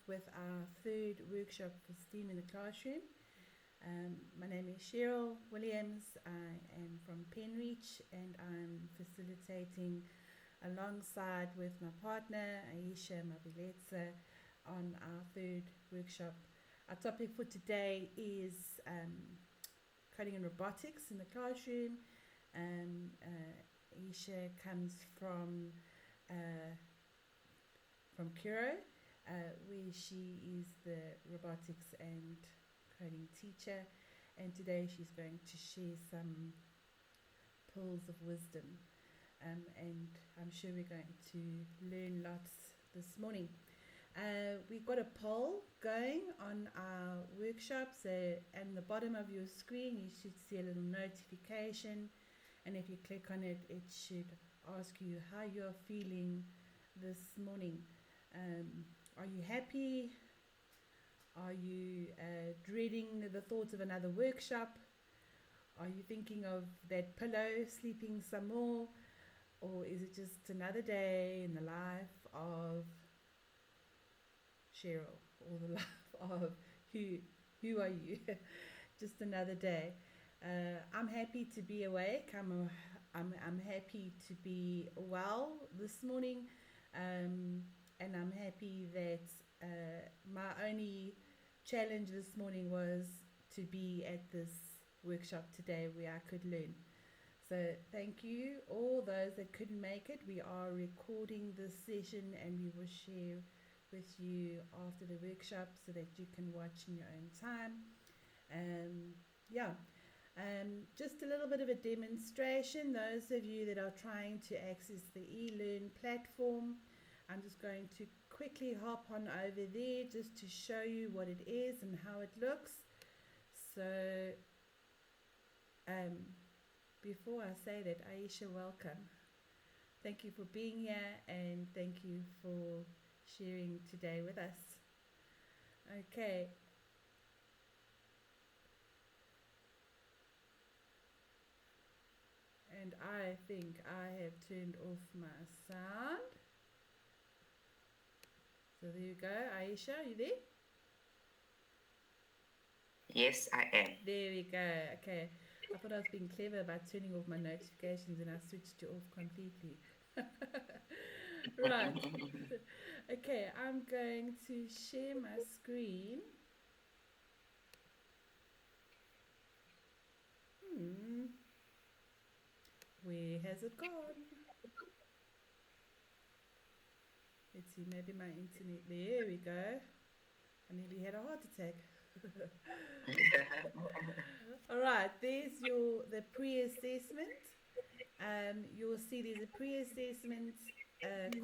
with our third workshop for STEAM in the classroom. My name is Cheryl Williams. I am from Penreach and I'm facilitating alongside with my partner Ahisha Mabiletsa on our third workshop. Our topic for today is coding and robotics in the classroom. Ahisha comes from Gyro, where she is the robotics and coding teacher, and today she's going to share some pearls of wisdom, and I'm sure we're going to learn lots this morning. We've got a poll going on our workshop, so at the bottom of your screen you should see a little notification, and if you click on it, it should ask you how you're feeling this morning. Are you happy? Are you dreading the thoughts of another workshop? Are you thinking of that pillow, sleeping some more? Or is it just another day in the life of Cheryl, or the life of who are you? Just another day. I'm happy to be awake. I'm happy to be well this morning, and I'm happy that my only challenge this morning was to be at this workshop today where I could learn. So thank you all those that couldn't make it. We are recording this session and we will share with you after the workshop so that you can watch in your own time. Just a little bit of a demonstration. Those of you that are trying to access the eLearn platform, I'm just going to quickly hop on over there just to show you what it is and how it looks. So before I say that, Ahisha, welcome. Thank you for being here and thank you for sharing today with us. Okay. And I think I have turned off my sound. So there you go. Ahisha, are you there? Yes, I am. There we go. Okay. I thought I was being clever by turning off my notifications and I switched it off completely. Right. Okay, I'm going to share my screen. Where has it gone? Let's see, maybe my internet. There we go. I nearly had a heart attack. All right, there's the pre-assessment. You'll see there's a pre-assessment,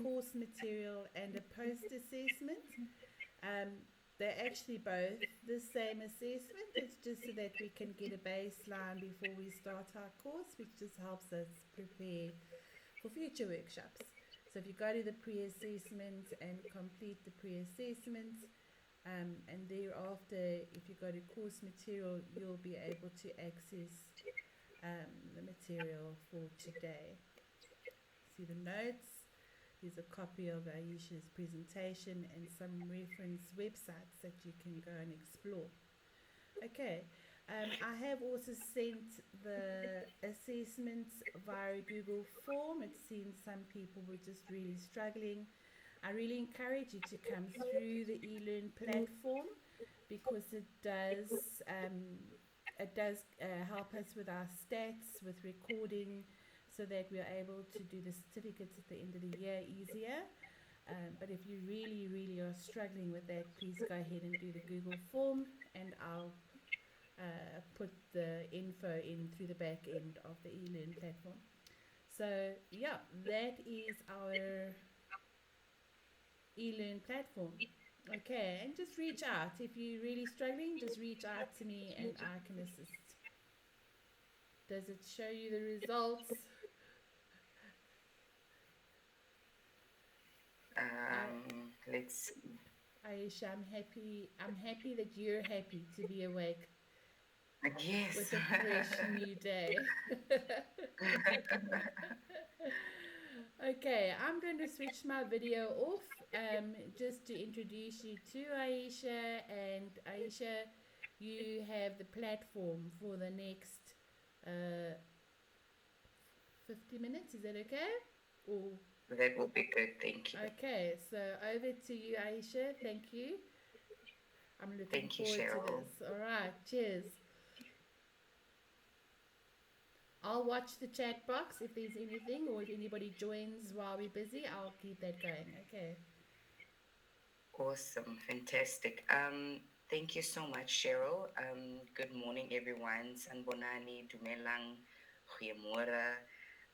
course material, and a post-assessment. They're actually both the same assessment. It's just so that we can get a baseline before we start our course, which just helps us prepare for future workshops. So if you go to the pre-assessment and complete the pre-assessment, and thereafter, if you go to course material, you'll be able to access the material for today. See the notes. Here's a copy of Ahisha's presentation and some reference websites that you can go and explore. Okay, I have also sent the assessments via Google form. It seems some people were just really struggling. I really encourage you to come through the eLearn platform because it does help us with our stats, with recording, so that we are able to do the certificates at the end of the year easier. But if you really, really are struggling with that, please go ahead and do the Google form and I'll put the info in through the back end of the eLearn platform. So yeah, that is our eLearn platform. Okay, and just reach out. If you're really struggling, just reach out to me and I can assist. Does it show you the results? Let's see. Ahisha, I'm happy that you're happy to be awake. Yes. With a fresh new day. Okay, I'm going to switch my video off just to introduce you to Aisha, and Aisha, you have the platform for the next uh, 50 minutes. Is that okay? Or That will be good. Thank you. okay, so over to you, Aisha. Thank you. I'm looking Thank you, forward to Cheryl. this. All right, cheers. I'll watch the chat box if there's anything, or if anybody joins while we're busy, I'll keep that going. Okay. Awesome. Fantastic. Thank you so much, Cheryl. Good morning, everyone. Sanbonani, Dumelang, Goeiemorgen.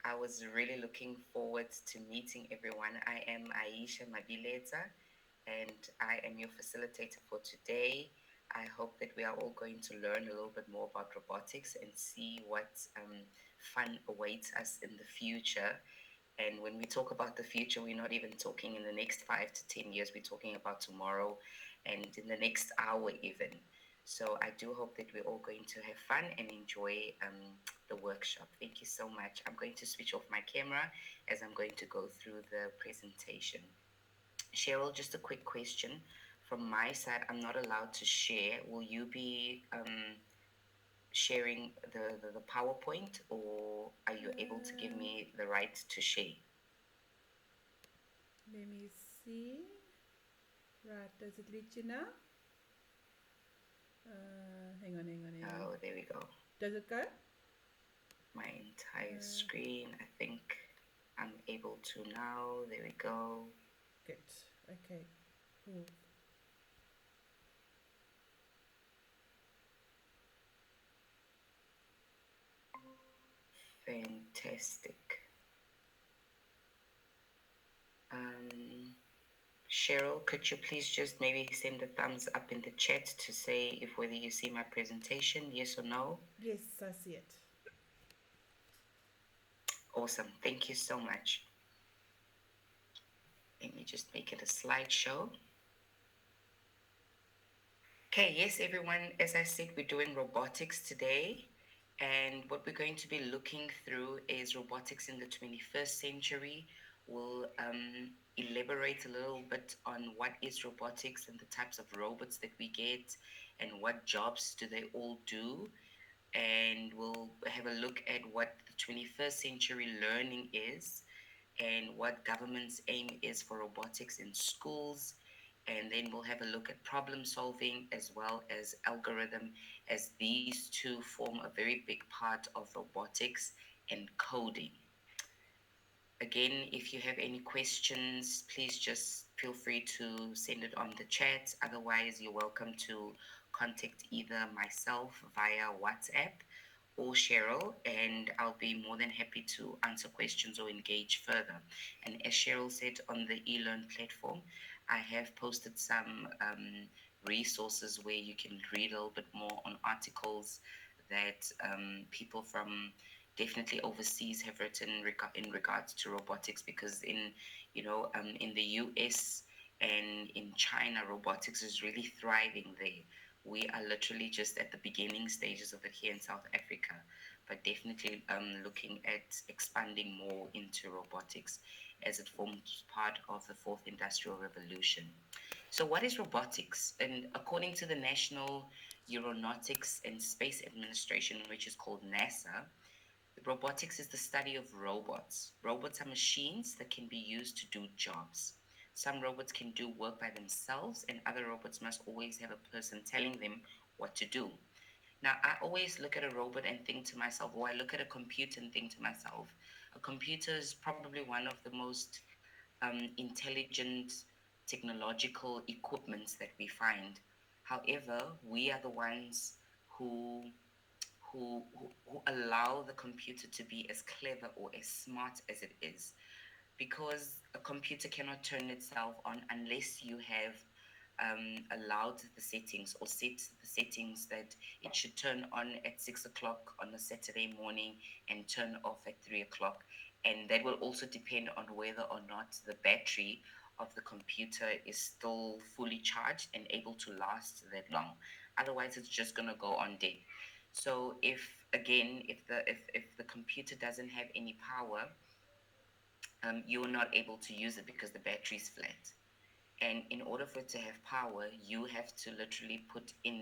I was really looking forward to meeting everyone. I am Ahisha Mabiletsa, and I am your facilitator for today. I hope that we are all going to learn a little bit more about robotics and see what fun awaits us in the future. And when we talk about the future, we're not even talking in the next 5 to 10 years, we're talking about tomorrow and in the next hour, even. So I do hope that we're all going to have fun and enjoy the workshop. Thank you so much. I'm going to switch off my camera as I'm going to go through the presentation. Cheryl, just a quick question. From my side, I'm not allowed to share. Will you be sharing the PowerPoint, or are you able to give Uh, me the right to share? Let me see. Right, does it let you now? Hang on. Oh, there we go. Does it go? My entire Uh, screen. I think I'm able to now. There we go. Good. Okay, cool. Fantastic. Um, Cheryl, could you please just maybe send a thumbs up in the chat to say if whether you see my presentation, yes or no? Yes, I see it. Awesome. Thank you so much. Let me just make it a slideshow. Okay, yes, everyone, as I said, we're doing robotics today. And what we're going to be looking through is robotics in the 21st century. We'll elaborate a little bit on what is robotics and the types of robots that we get and what jobs do they all do. And we'll have a look at what the 21st century learning is and what government's aim is for robotics in schools. And then we'll have a look at problem solving as well as algorithm, as these two form a very big part of robotics and coding. Again, if you have any questions, please just feel free to send it on the chat. Otherwise, you're welcome to contact either myself via WhatsApp or Cheryl, and I'll be more than happy to answer questions or engage further. And as Cheryl said on the eLearn platform, I have posted some resources where you can read a little bit more on articles that people from definitely overseas have written in regards to robotics, because in the US and in China, robotics is really thriving there. We are literally just at the beginning stages of it here in South Africa, but definitely looking at expanding more into robotics as it forms part of the fourth industrial revolution. So what is robotics? And according to the National Aeronautics and Space Administration, which is called NASA, robotics is the study of robots. Robots are machines that can be used to do jobs. Some robots can do work by themselves, and other robots must always have a person telling them what to do. Now, I always look at a robot and think to myself, or I look at a computer and think to myself, a computer is probably one of the most intelligent technological equipments that we find. However, we are the ones who who allow the computer to be as clever or as smart as it is, because a computer cannot turn itself on unless you have allowed the settings or set the settings that it should turn on at 6 o'clock on a Saturday morning and turn off at 3 o'clock. And that will also depend on whether or not the battery of the computer is still fully charged and able to last that long. Otherwise, it's just going to go on dead. So if the computer doesn't have any power, you're not able to use it because the battery's flat. And in order for it to have power, you have to literally put in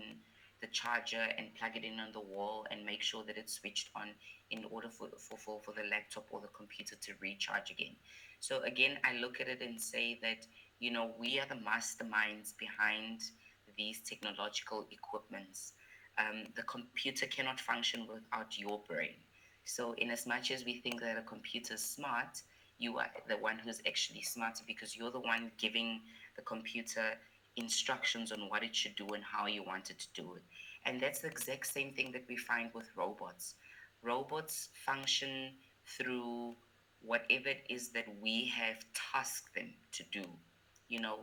the charger and plug it in on the wall and make sure that it's switched on in order for the laptop or the computer to recharge again. So again, I look at it and say that, we are the masterminds behind these technological equipments. The computer cannot function without your brain. So in as much as we think that a computer is smart, you are the one who's actually smarter because you're the one giving the computer instructions on what it should do and how you want it to do it. And that's the exact same thing that we find with robots. Robots function through whatever it is that we have tasked them to do.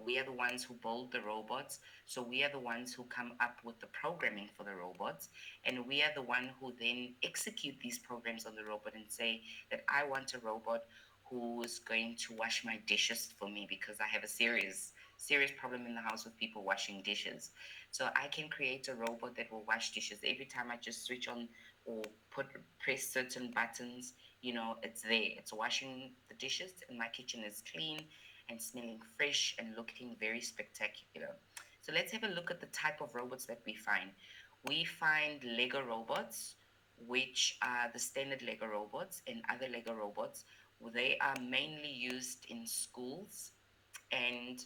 We are the ones who build the robots, so we are the ones who come up with the programming for the robots, and we are the one who then execute these programs on the robot and say that I want a robot who is going to wash my dishes for me because I have a serious problem in the house with people washing dishes. So I can create a robot that will wash dishes every time I just switch on or press certain buttons. It's there. It's washing the dishes, and my kitchen is clean and smelling fresh and looking very spectacular. So let's have a look at the type of robots that we find. We find Lego robots, which are the standard Lego robots, and other Lego robots. They are mainly used in schools, and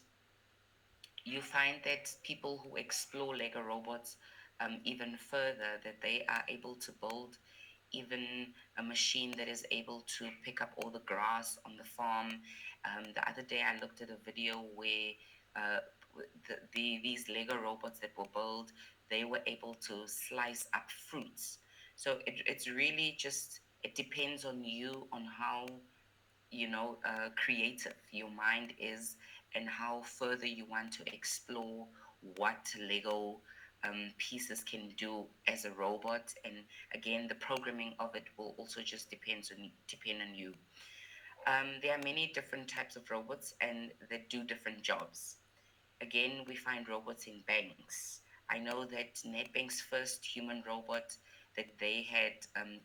you find that people who explore Lego robots even further, that they are able to build even a machine that is able to pick up all the grass on the farm. The other day, I looked at a video where uh, these Lego robots that were built, they were able to slice up fruits. So it's really just, it depends on you on how creative your mind is and how further you want to explore what Lego pieces can do as a robot. And again, the programming of it will also just depend on you. There are many different types of robots and that do different jobs. Again, we find robots in banks. I know that NetBank's first human robot that they had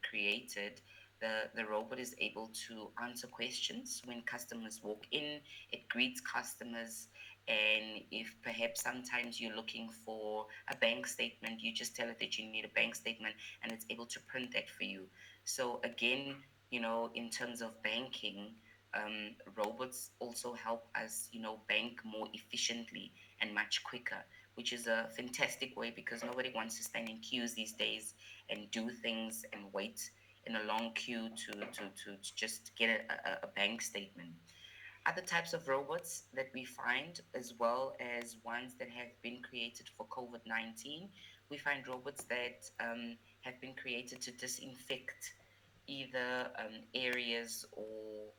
created, the robot is able to answer questions when customers walk in. It greets customers, and if perhaps sometimes you're looking for a bank statement, you just tell it that you need a bank statement, and it's able to print that for you. So again, in terms of banking, robots also help us, bank more efficiently and much quicker, which is a fantastic way because nobody wants to stand in queues these days and do things and wait in a long queue to just get a bank statement. Other types of robots that we find, as well as ones that have been created for COVID-19, we find robots that have been created to disinfect either areas or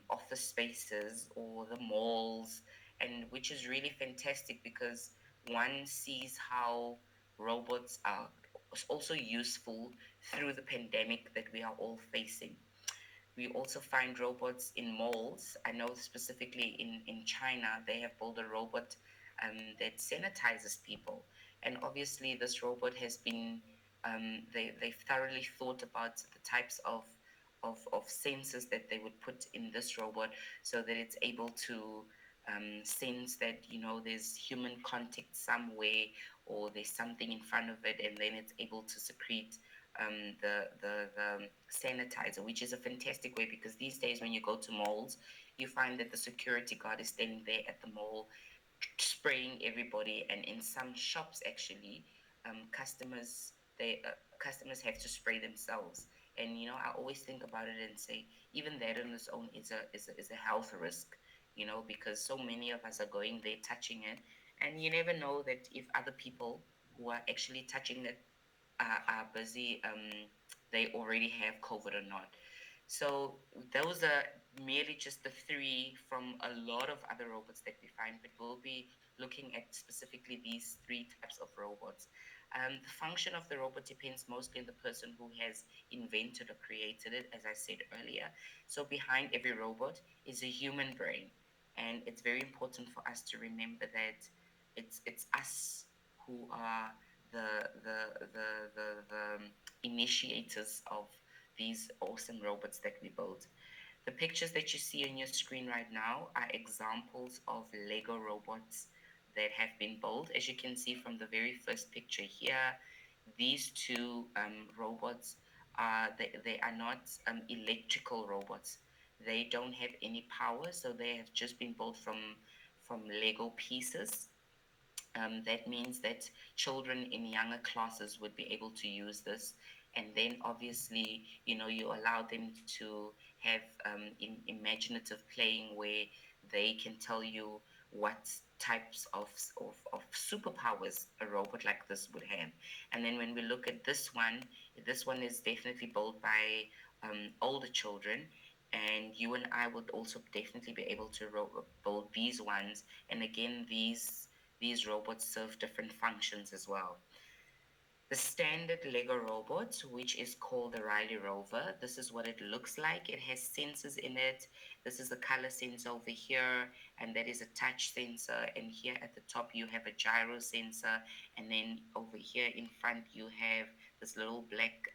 office spaces or the malls, and which is really fantastic because one sees how robots are also useful through the pandemic that we are all facing. We also find robots in malls. I know specifically in China, they have built a robot that sanitizes people. And obviously, this robot has been, they've thoroughly thought about the types of sensors that they would put in this robot so that it's able to sense that, there's human contact somewhere or there's something in front of it, and then it's able to secrete the sanitizer, which is a fantastic way because these days when you go to malls, you find that the security guard is standing there at the mall spraying everybody, and in some shops actually, customers have to spray themselves. And I always think about it and say even that on its own is a health risk, because so many of us are going there touching it, and you never know that if other people who are actually touching it are busy, they already have COVID or not. So those are merely just the three from a lot of other robots that we find, but we'll be looking at specifically these three types of robots. The function of the robot depends mostly on the person who has invented or created it, as I said earlier. So behind every robot is a human brain, and it's very important for us to remember that it's us who are the initiators of these awesome robots that we build. The pictures that you see on your screen right now are examples of Lego robots that have been built. As you can see from the very first picture here, these two robots they are not electrical robots. They don't have any power, so they have just been built from Lego pieces. That means that children in younger classes would be able to use this. And then obviously, you allow them to have imaginative playing where they can tell you what types of superpowers a robot like this would have. And then when we look at this one is definitely built by older children. And you and I would also definitely be able to build these ones. And again, these robots serve different functions as well. The standard Lego robot, which is called the Riley Rover, this is what it looks like. It has sensors in it. This is the color sensor over here, and that is a touch sensor. And here at the top, you have a gyro sensor. And then over here in front, you have this little black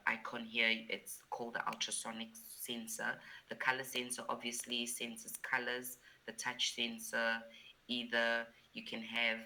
icon here. It's called the ultrasonic sensor. The color sensor obviously senses colors. The touch sensor, either you can have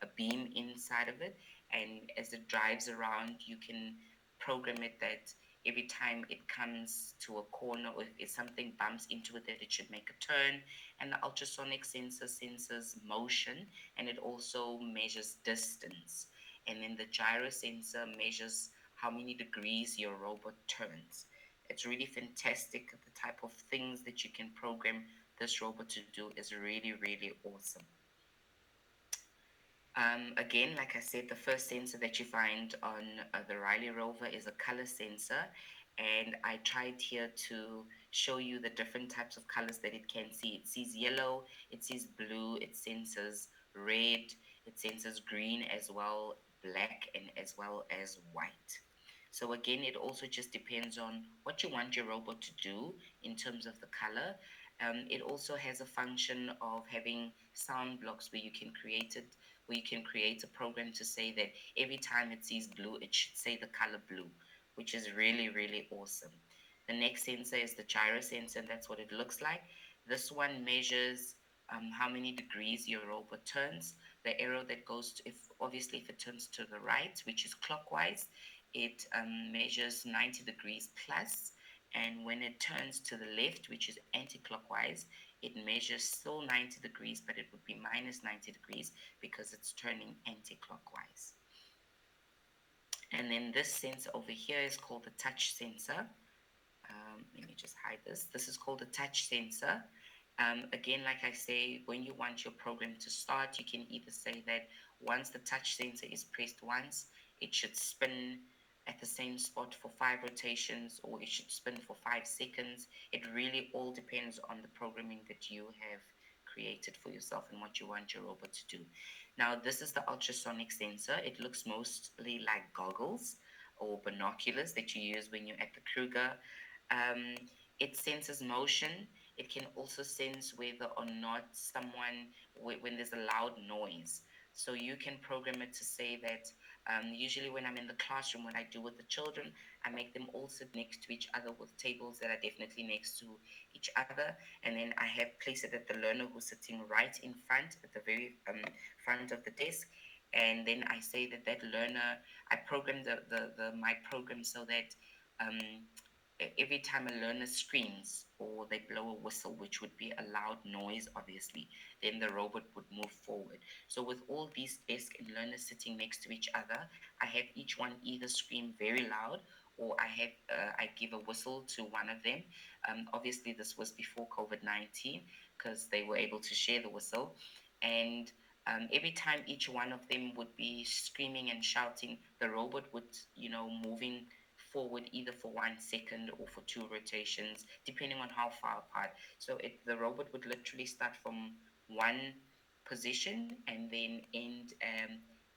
a beam inside of it, and as it drives around, you can program it that every time it comes to a corner or if something bumps into it, that it should make a turn. And the ultrasonic sensor senses motion, and it also measures distance. And then the gyro sensor measures how many degrees your robot turns. It's really fantastic. The type of things that you can program this robot to do is really, really awesome. Again, like I said, the first sensor that you find on the Riley Rover is a color sensor. And I tried here to show you the different types of colors that it can see. It sees yellow, it sees blue, it senses red, it senses green as well, black, and as well as white. So again, it also just depends on what you want your robot to do in terms of the color. It also has a function of having sound blocks where you can create a program to say that every time it sees blue, it should say the color blue, which is really, really awesome. The next sensor is the gyro sensor, and that's what it looks like. This one measures how many degrees your robot turns. The arrow that goes to, if it turns to the right, which is clockwise, it measures 90 degrees plus, and when it turns to the left, which is anti-clockwise, it measures still 90 degrees, but it would be minus 90 degrees because it's turning anti-clockwise. And then this sensor over here is called the touch sensor. Let me just hide this. This is called a touch sensor. Again, like I say, when you want your program to start, you can either say that once the touch sensor is pressed once, it should spin at the same spot for 5 rotations, or it should spin for 5 seconds. It really all depends on the programming that you have created for yourself and what you want your robot to do. Now, this is the ultrasonic sensor. It looks mostly like goggles or binoculars that you use when you're at the Kruger. Um, it senses motion. It can also sense whether or not when there's a loud noise. So you can program it to say that usually when I'm in the classroom, what I do with the children, I make them all sit next to each other with tables that are definitely next to each other. And then I have place it at the learner who's sitting right in front, at the very front of the desk. And then I say that that learner, I program my program so that um, every time a learner screams or they blow a whistle, which would be a loud noise, obviously, then the robot would move forward. So with all these desk and learners sitting next to each other, I have each one either scream very loud or I give a whistle to one of them. Obviously, this was before COVID-19 because they were able to share the whistle. And every time each one of them would be screaming and shouting, the robot would, moving forward either for 1 second or for 2 rotations, depending on how far apart. So the robot would literally start from one position and then end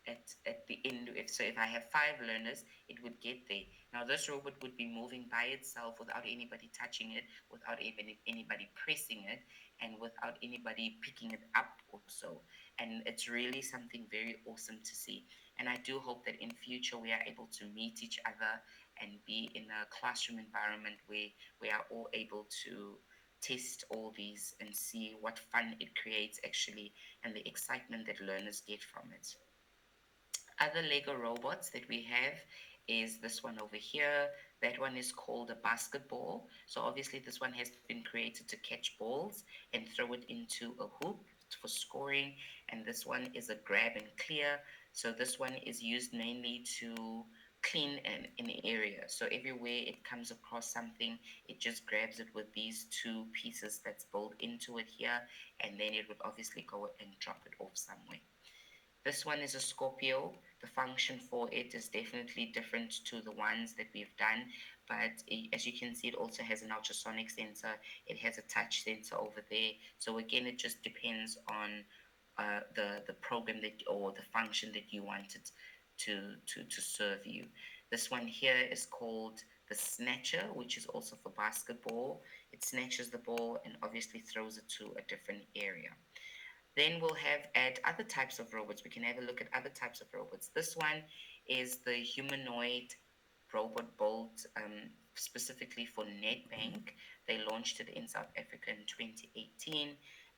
at the end. If I have 5 learners, it would get there. Now this robot would be moving by itself without anybody touching it, without even anybody pressing it, and without anybody picking it up also. And it's really something very awesome to see. And I do hope that in future we are able to meet each other and be in a classroom environment where we are all able to test all these and see what fun it creates actually and the excitement that learners get from it. Other Lego robots that we have is this one over here. That one is called a basketball. So obviously this one has been created to catch balls and throw it into a hoop for scoring. And this one is a grab and clear. So this one is used mainly to clean an area. So everywhere it comes across something, it just grabs it with these two pieces that's built into it here, and then it would obviously go and drop it off somewhere. This one is a Scorpio. The function for it is definitely different to the ones that we've done, but as you can see, it also has an ultrasonic sensor. It has a touch sensor over there. So again, it just depends on the program that or the function that you wanted to serve you. This one here is called the snatcher, which is also for basketball. It snatches the ball and obviously throws it to a different area. Then we'll have at other types of robots. We can have a look at other types of robots. This one is the humanoid robot built specifically for NetBank. They launched it in South Africa in 2018,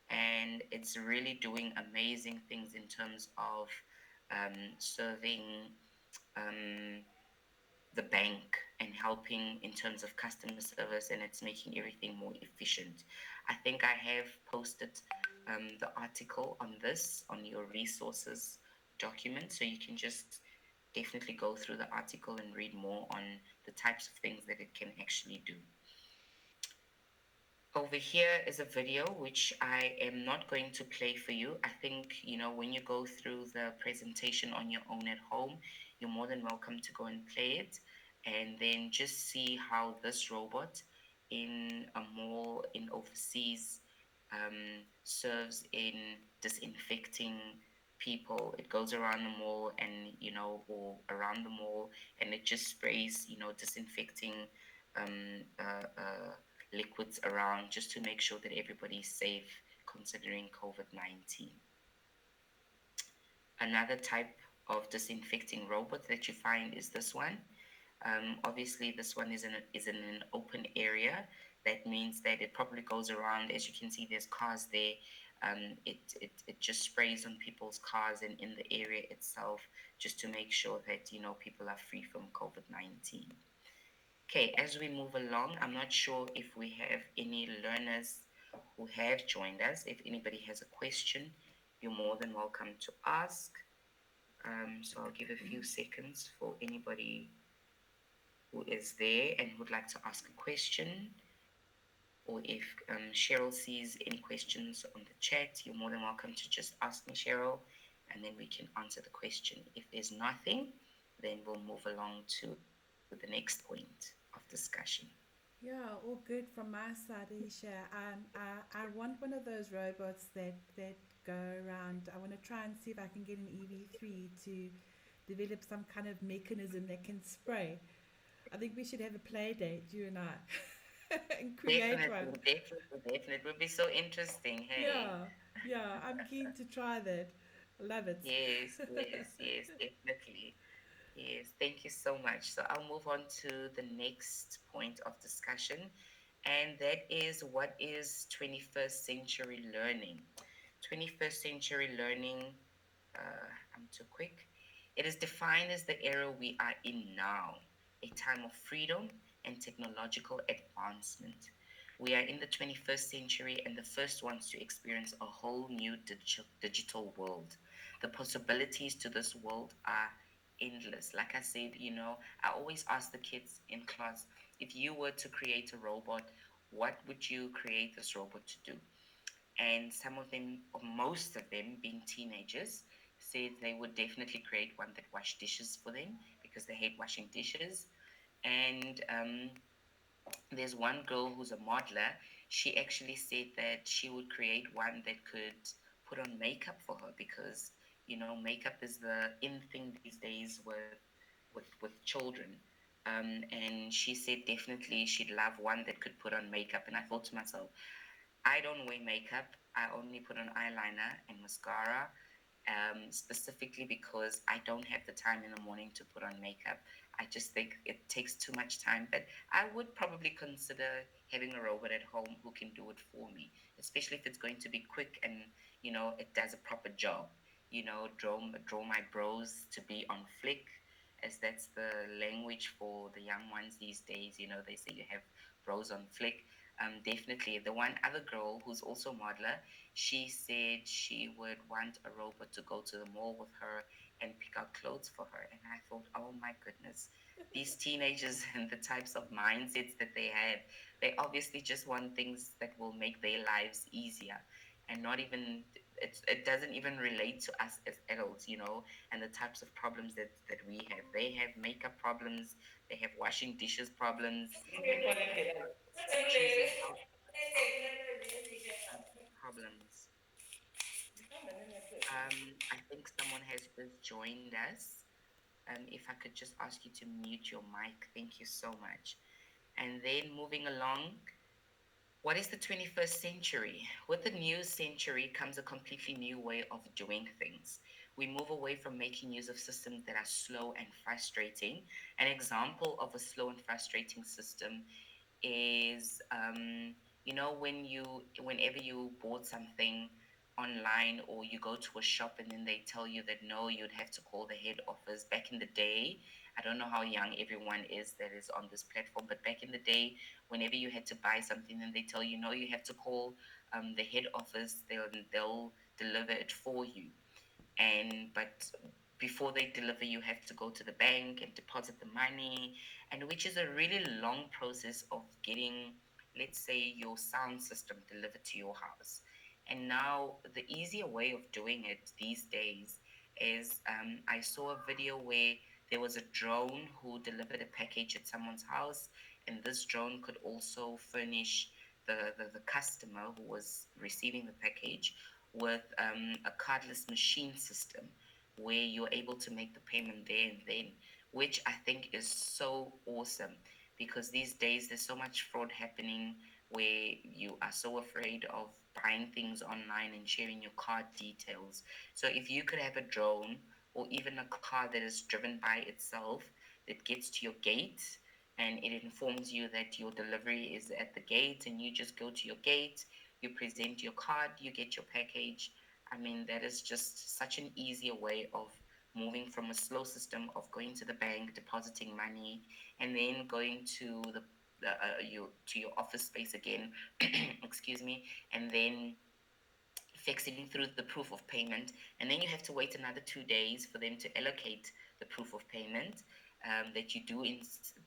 and it's really doing amazing things in terms of serving um, the bank and helping in terms of customer service, and it's making everything more efficient. I think I have posted the article on this on your resources document, so you can just definitely go through the article and read more on the types of things that it can actually do. Over here is a video which I am not going to play for you. I think, when you go through the presentation on your own at home, you're more than welcome to go and play it and then just see how this robot in a mall in overseas serves in disinfecting people. It goes around the mall and, or around the mall, and it just sprays, disinfecting um, uh, uh, liquids around just to make sure that everybody's safe considering COVID 19. Another type of disinfecting robot that you find is this one. Obviously, this one is in an open area. That means that it probably goes around. As you can see, there's cars there. It just sprays on people's cars and in the area itself just to make sure that people are free from COVID 19. Okay, as we move along, I'm not sure if we have any learners who have joined us. If anybody has a question, you're more than welcome to ask. So I'll give a few seconds for anybody who is there and would like to ask a question. Or if Cheryl sees any questions on the chat, you're more than welcome to just ask me, Cheryl, and then we can answer the question. If there's nothing, then we'll move along to the next point of discussion. Yeah, all good from my side, Ahisha. I want one of those robots that go around. I want to try and see if I can get an EV3 to develop some kind of mechanism that can spray. I think we should have a play date, you and I, and create one. Definitely. It would be so interesting, hey? Yeah, yeah, I'm keen to try that. I love it. Yes, definitely. Yes, thank you so much. So I'll move on to the next point of discussion, and that is what is 21st century learning? 21st century learning, I'm too quick. It is defined as the era we are in now, a time of freedom and technological advancement. We are in the 21st century and the first ones to experience a whole new digital world. The possibilities to this world are endless. Like I said, I always ask the kids in class, if you were to create a robot, what would you create this robot to do? And some of them, or most of them, being teenagers, said they would definitely create one that washed dishes for them because they hate washing dishes. And there's one girl who's a modeler. She actually said that she would create one that could put on makeup for her because makeup is the in thing these days with children. And she said definitely she'd love one that could put on makeup. And I thought to myself, I don't wear makeup. I only put on eyeliner and mascara. specifically because I don't have the time in the morning to put on makeup. I just think it takes too much time. But I would probably consider having a robot at home who can do it for me, especially if it's going to be quick and it does a proper job. Draw my brows to be on flick, as that's the language for the young ones these days. They say you have brows on flick. Definitely. The one other girl who's also a modeler, she said she would want a robot to go to the mall with her and pick out clothes for her. And I thought, oh my goodness, these teenagers and the types of mindsets that they have, they obviously just want things that will make their lives easier and not even. It doesn't even relate to us as adults, and the types of problems that we have. They have makeup problems, they have washing dishes problems, and choosing out problems. I think someone has just joined us. If I could just ask you to mute your mic, thank you so much. And then moving along, what is the 21st century? With the new century comes a completely new way of doing things. We move away from making use of systems that are slow and frustrating. An example of a slow and frustrating system is whenever you bought something online or you go to a shop and then they tell you that no, you'd have to call the head office. Back in the day, I don't know how young everyone is that is on this platform, but back in the day, whenever you had to buy something and they tell you no, you have to call the head office, they'll deliver it for you. But before they deliver, you have to go to the bank and deposit the money, and which is a really long process of getting, let's say, your sound system delivered to your house. And now the easier way of doing it these days is, I saw a video where there was a drone who delivered a package at someone's house, and this drone could also furnish the customer who was receiving the package with a cardless machine system where you're able to make the payment there and then, which I think is so awesome because these days there's so much fraud happening where you are so afraid of buying things online and sharing your card details. So if you could have a drone or even a car that is driven by itself that gets to your gate and it informs you that your delivery is at the gate and you just go to your gate, you present your card, you get your package. I mean, that is just such an easier way of moving from a slow system of going to the bank, depositing money, and then going to your office space again, excuse me, and then fixing through the proof of payment, and then you have to wait another 2 days for them to allocate the proof of payment that you do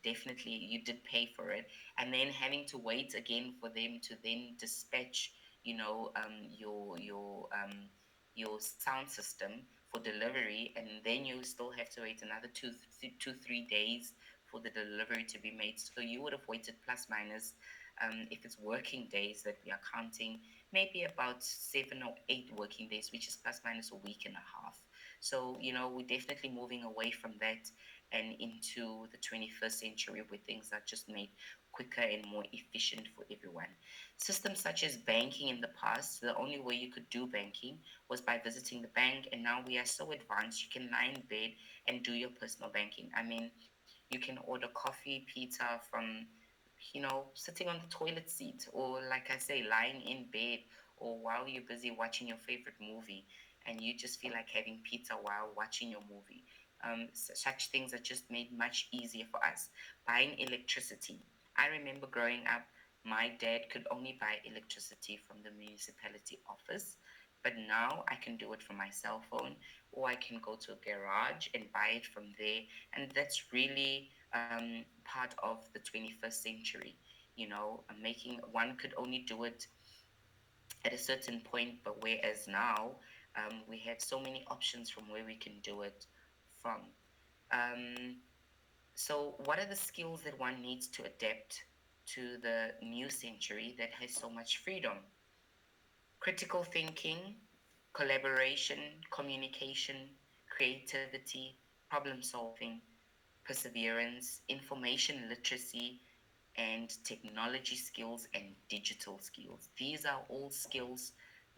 definitely you did pay for it, and then having to wait again for them to then dispatch your sound system for delivery, and then you still have to wait another 3 days for the delivery to be made. So you would have waited plus minus, if it's working days that we are counting, maybe about 7 or 8 working days, which is plus minus a week and a half. So, we're definitely moving away from that and into the 21st century where things are just made quicker and more efficient for everyone. Systems such as banking in the past, the only way you could do banking was by visiting the bank, and now we are so advanced, you can lie in bed and do your personal banking. I mean, you can order coffee, pizza from sitting on the toilet seat, or like I say, lying in bed, or while you're busy watching your favorite movie, and you just feel like having pizza while watching your movie. Such things are just made much easier for us. Buying electricity. I remember growing up, my dad could only buy electricity from the municipality office, but now I can do it from my cell phone, or I can go to a garage and buy it from there, and that's really part of the 21st century. Making one could only do it at a certain point, but whereas now we have so many options from where we can do it from. Um, so, what are the skills that one needs to adapt to the new century that has so much freedom? Critical thinking, collaboration, communication, creativity, problem solving, perseverance, information literacy, and technology skills and digital skills. These are all skills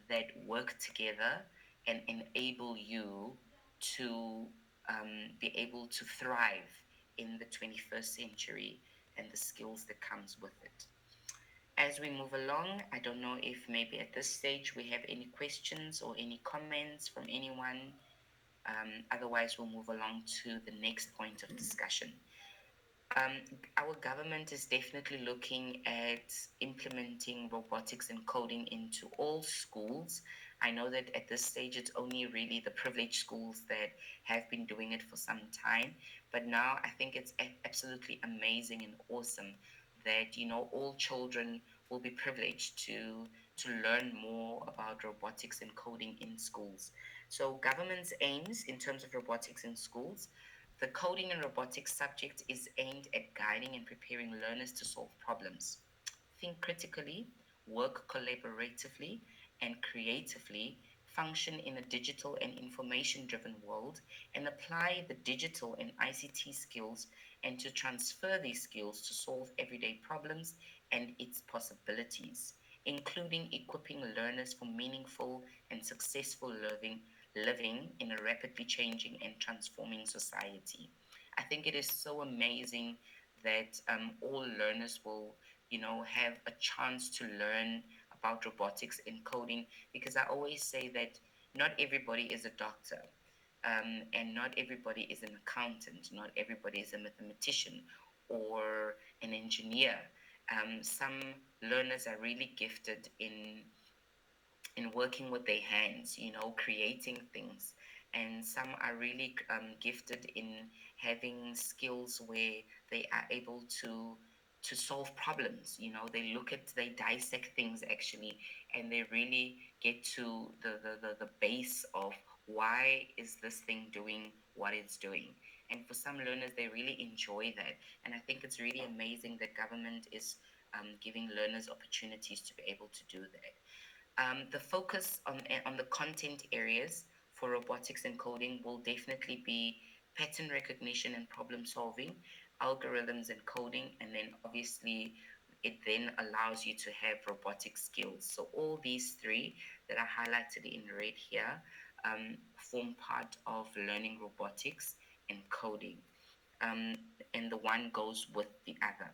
that work together and enable you to be able to thrive in the 21st century and the skills that comes with it. As we move along, I don't know if maybe at this stage we have any questions or any comments from anyone. Otherwise, we'll move along to the next point of discussion. Um, our government is definitely looking at implementing robotics and coding into all schools. I know that at this stage it's only really the privileged schools that have been doing it for some time, but now I think it's absolutely amazing and awesome that all children will be privileged to learn more about robotics and coding in schools. So government's aims in terms of robotics in schools, the coding and robotics subject is aimed at guiding and preparing learners to solve problems, think critically, work collaboratively and creatively, function in a digital and information driven world, and apply the digital and ICT skills and to transfer these skills to solve everyday problems and its possibilities, including equipping learners for meaningful and successful living in a rapidly changing and transforming society. I think it is so amazing that all learners will, have a chance to learn about robotics and coding, because I always say that not everybody is a doctor. And not everybody is an accountant, not everybody is a mathematician or an engineer. Some learners are really gifted in working with their hands, creating things. And some are really gifted in having skills where they are able to solve problems. They dissect things actually, and they really get to the base of why is this thing doing what it's doing. And for some learners, they really enjoy that. And I think it's really amazing that government is giving learners opportunities to be able to do that. The focus on the content areas for robotics and coding will definitely be pattern recognition and problem solving, algorithms and coding, and then obviously it then allows you to have robotic skills. So all these three that are highlighted in red here form part of learning robotics and coding. And the one goes with the other.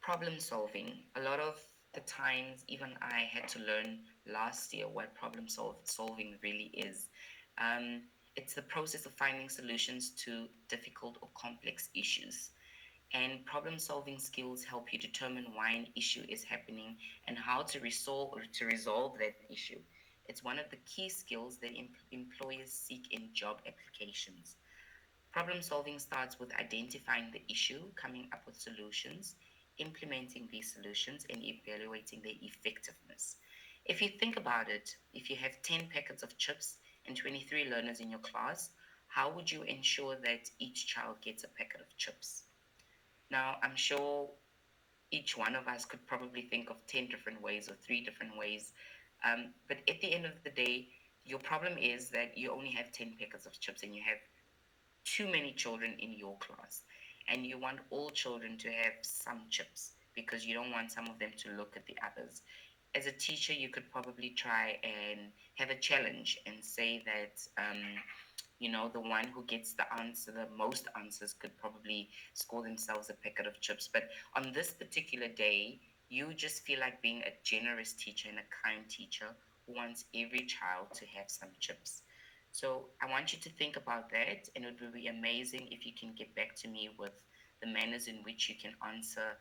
Problem solving. A lot of the times, even I had to learn last year what solving really is. Um, it's the process of finding solutions to difficult or complex issues. And problem solving skills help you determine why an issue is happening and how to resolve that issue. It's one of the key skills that employers seek in job applications. Problem solving starts with identifying the issue, coming up with solutions, implementing these solutions, and evaluating their effectiveness. If you think about it, if you have 10 packets of chips and 23 learners in your class, how would you ensure that each child gets a packet of chips? Now, I'm sure each one of us could probably think of 10 different ways or three different ways. But at the end of the day, your problem is that you only have 10 packets of chips and you have too many children in your class, and you want all children to have some chips because you don't want some of them to look at the others. As a teacher, you could probably try and have a challenge and say that the one who gets the most answers could probably score themselves a packet of chips. But on this particular day, you just feel like being a generous teacher and a kind teacher who wants every child to have some chips. So I want you to think about that, and it would be amazing if you can get back to me with the manners in which you can answer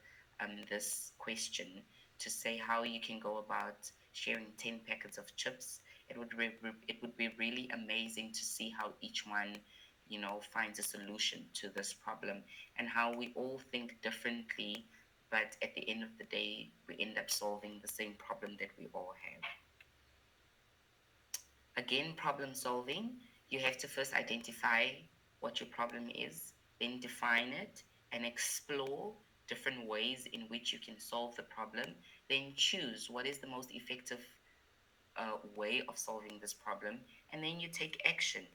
this question, to say how you can go about sharing 10 packets of chips. It would be really amazing to see how each one finds a solution to this problem, and how we all think differently, but at the end of the day we end up solving the same problem that we all have. Again, problem solving, you have to first identify what your problem is, then define it and explore different ways in which you can solve the problem, then choose what is the most effective way of solving this problem, and then you take action.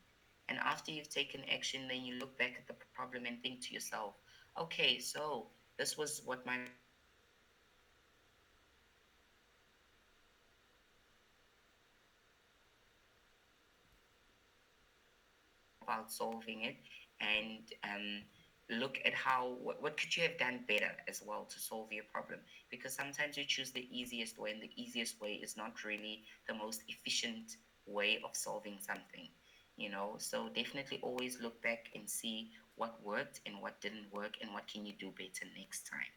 And after you've taken action, then you look back at the problem and think to yourself, okay, so this was what my problem was. What can I do to solve it? out solving it, and look at how what could you have done better as well to solve your problem, because sometimes you choose the easiest way, and the easiest way is not really the most efficient way of solving something, you know. So definitely always look back and see what worked and what didn't work, and what can you do better next time.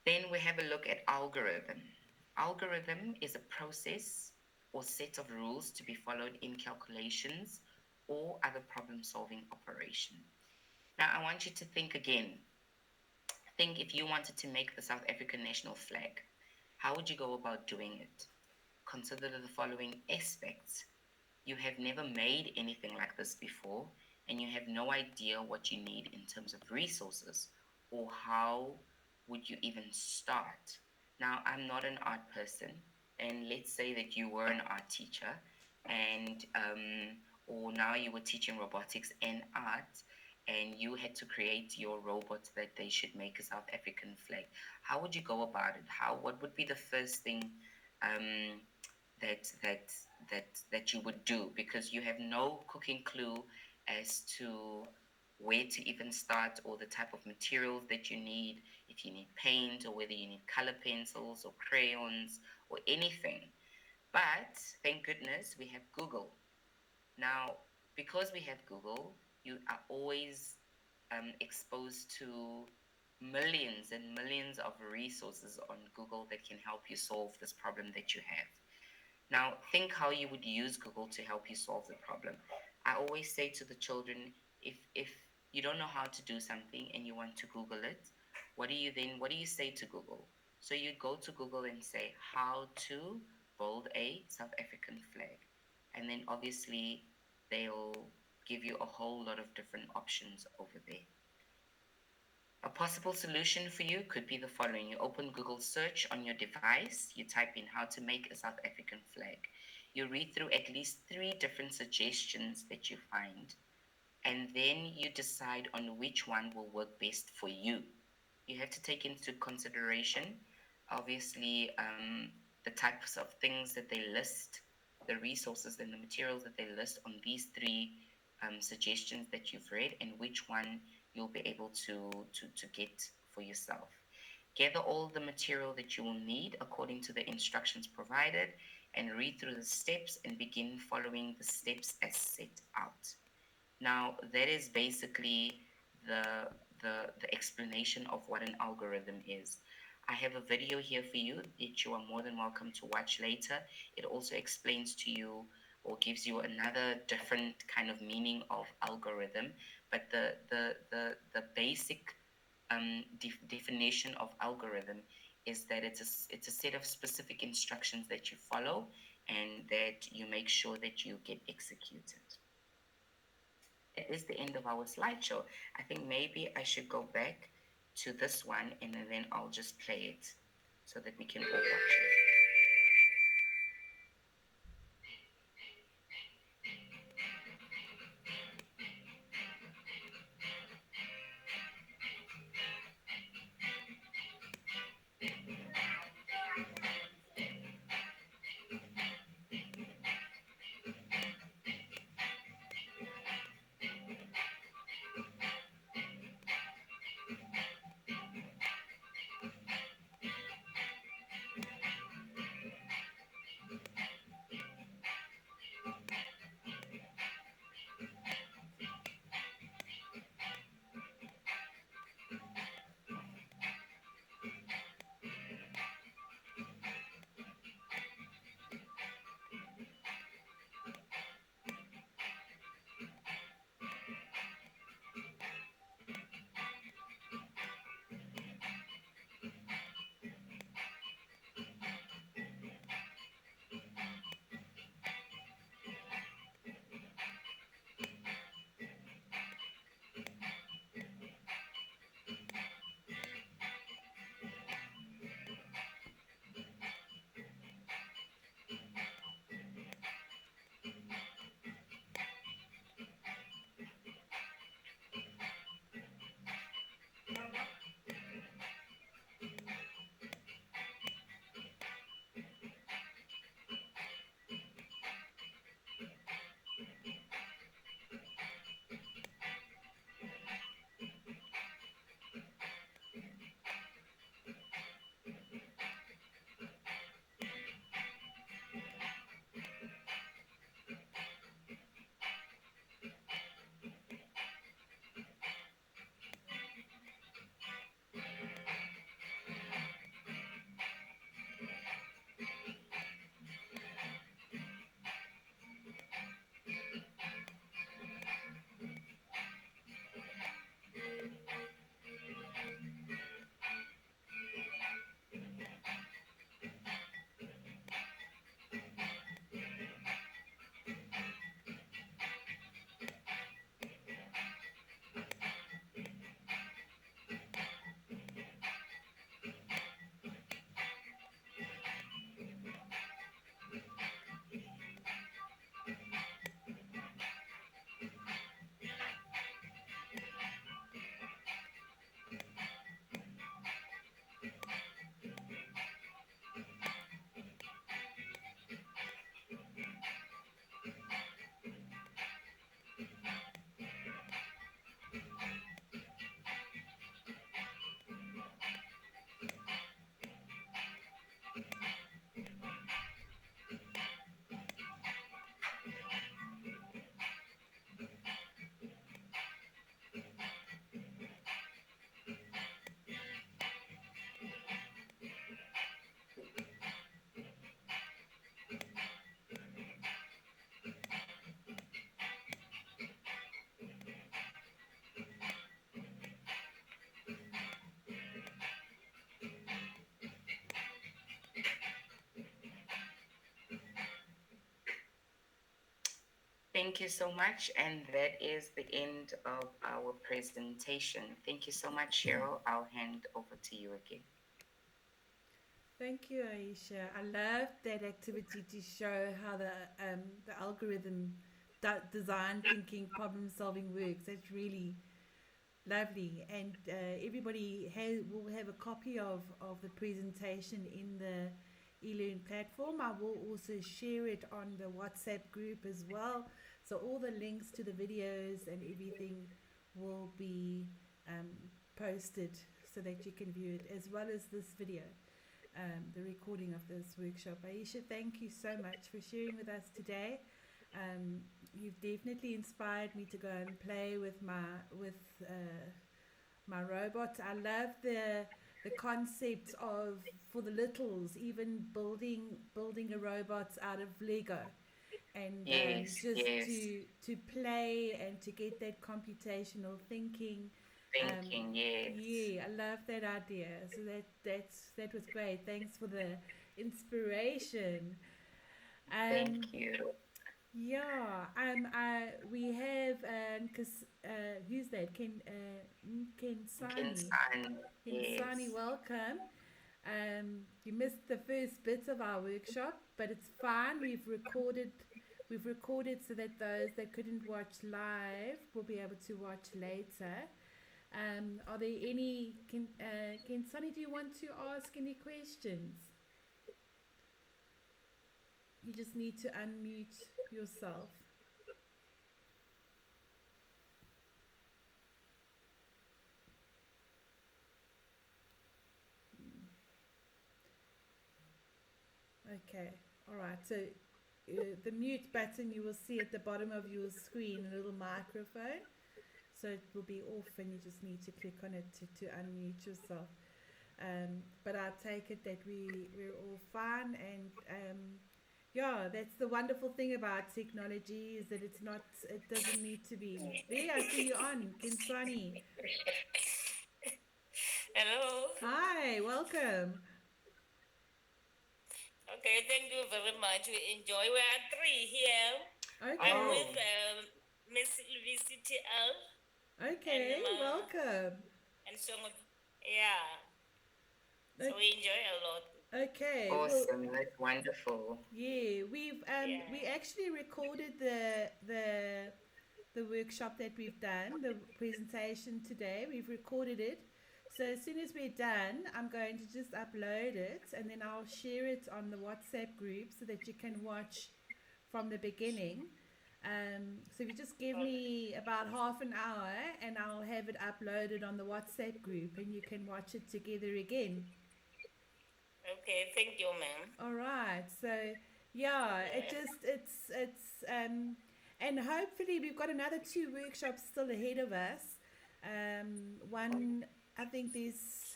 Then we have a look at algorithm. Algorithm is a process or set of rules to be followed in calculations or other problem solving operation. Now I want you to think again. Think, if you wanted to make the South African national flag, how would you go about doing it? Consider the following aspects. You have never made anything like this before, and you have no idea what you need in terms of resources, or how would you even start. Now, I'm not an art person, and let's say that you were an art teacher, and or now you were teaching robotics and art, and you had to create your robot that they should make a South African flag. How would you go about it? What would be the first thing um, that that that you would do, because you have no cooking clue as to where to even start, or the type of materials that you need, if you need paint, or whether you need color pencils or crayons or anything. But thank goodness we have Google. Now, because we have Google, you are always exposed to millions and millions of resources on Google that can help you solve this problem that you have. Now, think how you would use Google to help you solve the problem. I always say to the children, if you don't know how to do something and you want to Google it, what do you say to Google? So you go to Google and say how to build a South African flag. And then obviously they'll give you a whole lot of different options over there. A possible solution for you could be the following. You open Google search on your device, you type in how to make a South African flag. You read through at least 3 different suggestions that you find, and then you decide on which one will work best for you. You have to take into consideration, obviously, the types of things that they list, the resources and the materials that they list on these 3 suggestions that you've read, and which one you'll be able to get for yourself. Gather all the material that you will need according to the instructions provided, and read through the steps and begin following the steps as set out. Now, that is basically the, the explanation of what an algorithm is. I have a video here for you that you are more than welcome to watch later. It also explains to you, or gives you another different kind of meaning of algorithm. But the basic definition of algorithm is that it's a set of specific instructions that you follow, and that you make sure that you get executed. That is the end of our slideshow. I think maybe I should go back to this one, and then I'll just play it so that we can all watch it. Thank you so much. And that is the end of our presentation. Thank you so much, Cheryl. I'll hand over to you again. Thank you, Aisha. I love that activity to show how the algorithm design thinking problem solving works. That's really lovely, and everybody will have a copy of the presentation in the eLearn platform. I will also share it on the WhatsApp group as well. So all the links to the videos and everything will be um, posted so that you can view it, as well as this video, the recording of this workshop. Aisha, thank you so much for sharing with us today. You've definitely inspired me to go and play with my robots. I love the concept of, for the littles, even building a robot out of Lego, and Yes, just yes. to play and to get that computational thinking. Um, Thinking, yes. yeah, I love that idea. So that was great. Thanks for the inspiration. Um, Thank you. yeah, we have cause who's that? Kensani. Kinsan, Kensani, yes. welcome. You missed the first bit of our workshop, but it's fine. We've recorded so that those that couldn't watch live will be able to watch later. Are there any? Kensani, do you want to ask any questions? You just need to unmute yourself. Okay, all right. So the mute button you will see at the bottom of your screen, a little microphone. So it will be off, and you just need to click on it to unmute yourself. But I take it that we're all fine, and yeah, that's the wonderful thing about technology, is that it doesn't need to be. There, I see you on, Kinsani. Hello. Hi, welcome. Okay, thank you very much. We enjoy. We are three here. Okay. I'm Oh, with Miss VCTL Okay, welcome. and so yeah. So we enjoy a lot. Okay, well, awesome. That's wonderful. yeah, we Yeah. actually recorded the workshop that we've done, the presentation today. We've recorded it. So as soon as we're done, I'm going to just upload it, and then I'll share it on the WhatsApp group so that you can watch from the beginning. So if you just give me about half an hour, and I'll have it uploaded on the WhatsApp group, and you can watch it together again. Okay, thank you, ma'am. All right. So yeah, and hopefully we've got another 2 workshops still ahead of us. One, I think there's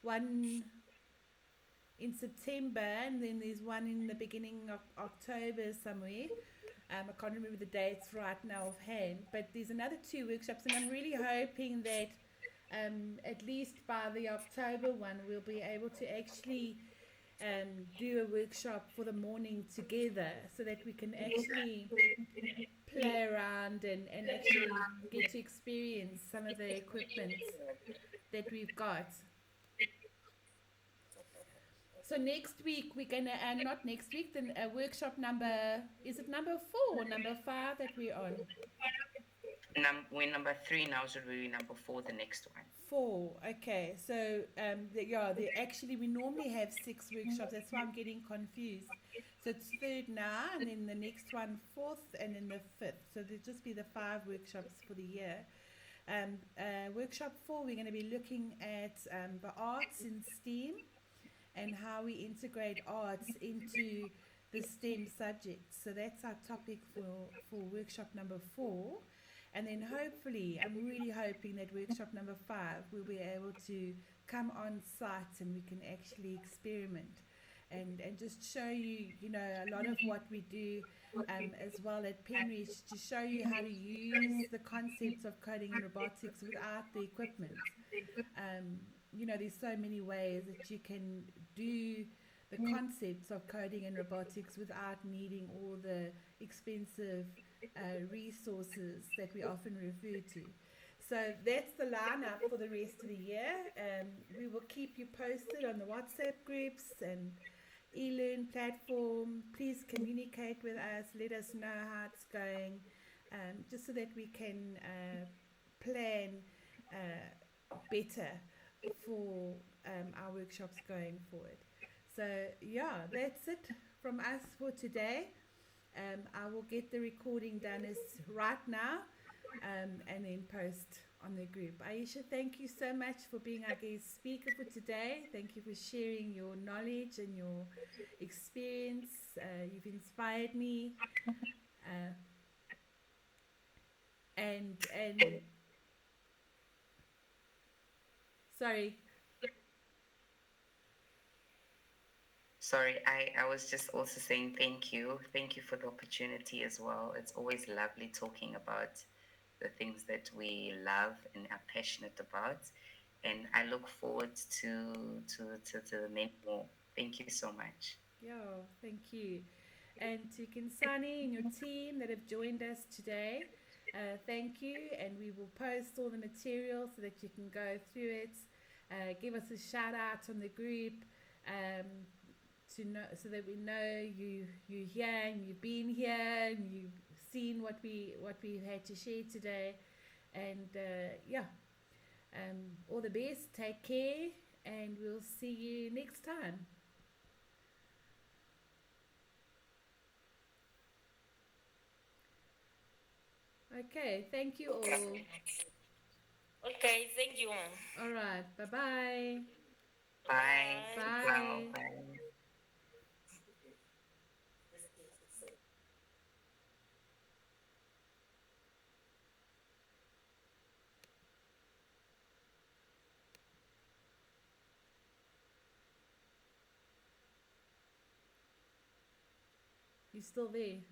one in September, and then there's one in the beginning of October somewhere. I can't remember the dates right now offhand, but there's another 2 workshops, and I'm really hoping that at least by the October one, we'll be able to actually do a workshop for the morning together, so that we can actually play around and actually get to experience some of the equipment that we've got. So next week we're gonna, not next week, then workshop number, is it number 4 or number 5 that we're on? We're number 3 now, so we're number 4 the next one. 4, okay. So they actually, we normally have 6 workshops. That's why I'm getting confused. So it's 3rd now, and then the next one 4th, and then the 5th. So there'll just be the 5 workshops for the year. Workshop 4, we're going to be looking at the arts in STEAM, and how we integrate arts into the STEM subjects. So that's our topic for workshop number 4. And then hopefully, I'm really hoping that workshop number 5, we'll be able to come on site, and we can actually experiment and just show you, a lot of what we do as well at Penrich, to show you how to use the concepts of coding and robotics without the equipment. There's so many ways that you can do the concepts of coding and robotics without needing all the expensive resources that we often refer to. So that's the lineup for the rest of the year. We will keep you posted on the WhatsApp groups and eLearn platform. Please communicate with us. Let us know how it's going, just so that we can plan better for our workshops going forward. So, yeah, that's it from us for today. I will get the recording done as right now, and then post on the group. Ahisha, thank you so much for being our guest speaker for today. Thank you for sharing your knowledge and your experience. You've inspired me. Uh, and sorry. Sorry, I was just also saying thank you. Thank you for the opportunity as well. It's always lovely talking about the things that we love and are passionate about. And I look forward to many more. Thank you so much. Yeah, thank you. And to Kinsani and your team that have joined us today, thank you. And we will post all the material so that you can go through it. Give us a shout out on the group, um, to know, so that we know you're here and you've been here and you've seen what we had to share today. And yeah, all the best. Take care, and we'll see you next time. Okay, thank you all. Okay, thank you. All right, bye bye. Bye. Bye. Wow. Bye. Bye. You still there? You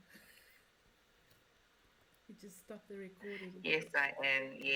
just stopped the recording. Yes, I am. Yes.